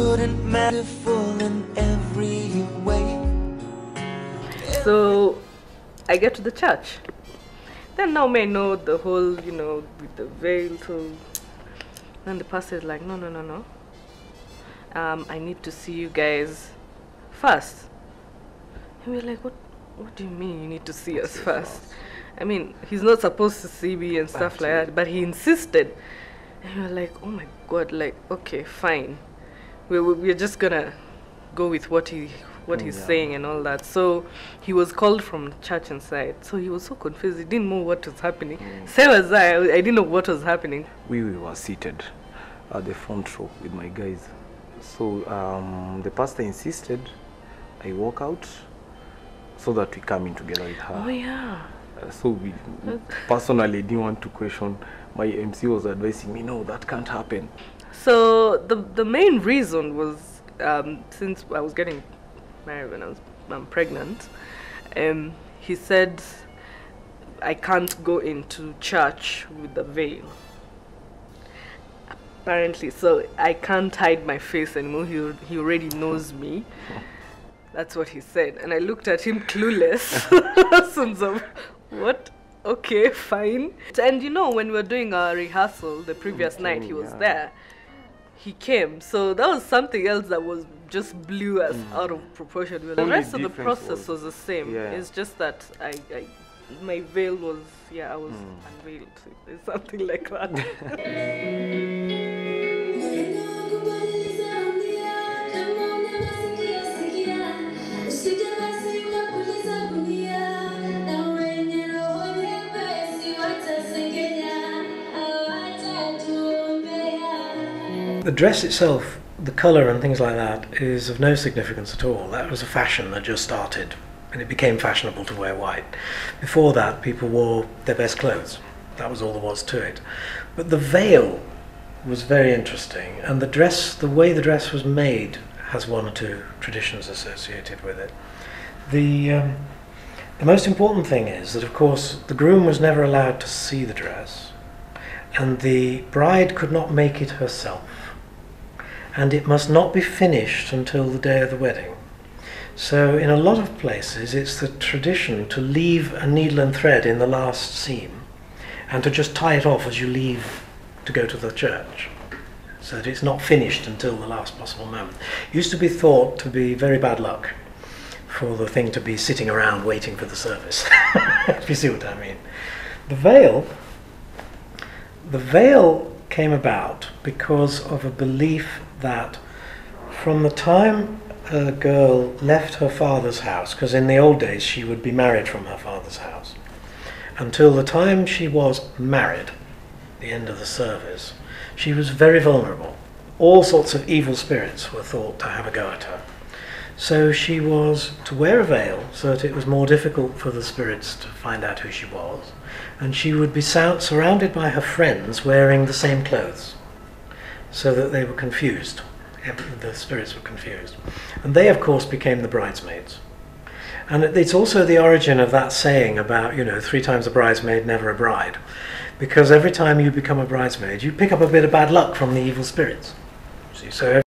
good and manifold in every way. So I get to the church. Then now may know the whole, you know, with the veil. So then the pastor is like, no. I need to see you guys first. And we're like, what do you mean you need to see us first? I mean, he's not supposed to see me and stuff like that, but he insisted. And we were like, oh my God, like, okay, fine. We're just gonna go with what he's saying and all that. So he was called from church inside. So he was so confused. He didn't know what was happening. Same as I didn't know what was happening. We were seated at the front row with my guys. So the pastor insisted I walk out so that we come in together with her. Oh yeah. So we personally didn't want to question. My MC was advising me, no, that can't happen. So the main reason was since I was getting married when I'm pregnant, he said I can't go into church with the veil. Apparently, so I can't hide my face anymore. He already knows me. That's what he said, and I looked at him clueless. Sense of what? Okay, fine. And you know, when we were doing our rehearsal the previous night, he was there. He came, so that was something else that was just blew us out of proportion. The rest of the process was the same. It's just that my veil was, I was unveiled. It's something like that. The dress itself, the colour and things like that, is of no significance at all. That was a fashion that just started, and it became fashionable to wear white. Before that, people wore their best clothes. That was all there was to it. But the veil was very interesting, and the way the dress was made has one or two traditions associated with it. The most important thing is that, of course, the groom was never allowed to see the dress, and the bride could not make it herself. And it must not be finished until the day of the wedding. So in a lot of places it's the tradition to leave a needle and thread in the last seam and to just tie it off as you leave to go to the church, so that it's not finished until the last possible moment. It used to be thought to be very bad luck for the thing to be sitting around waiting for the service. If you see what I mean. The veil came about because of a belief that from the time a girl left her father's house, because in the old days she would be married from her father's house, until the time she was married, the end of the service, she was very vulnerable. All sorts of evil spirits were thought to have a go at her. So she was to wear a veil so that it was more difficult for the spirits to find out who she was, and she would be surrounded by her friends wearing the same clothes, so that they were confused. The spirits were confused. And they, of course, became the bridesmaids. And it's also the origin of that saying about, 3 times a bridesmaid, never a bride. Because every time you become a bridesmaid, you pick up a bit of bad luck from the evil spirits. See, so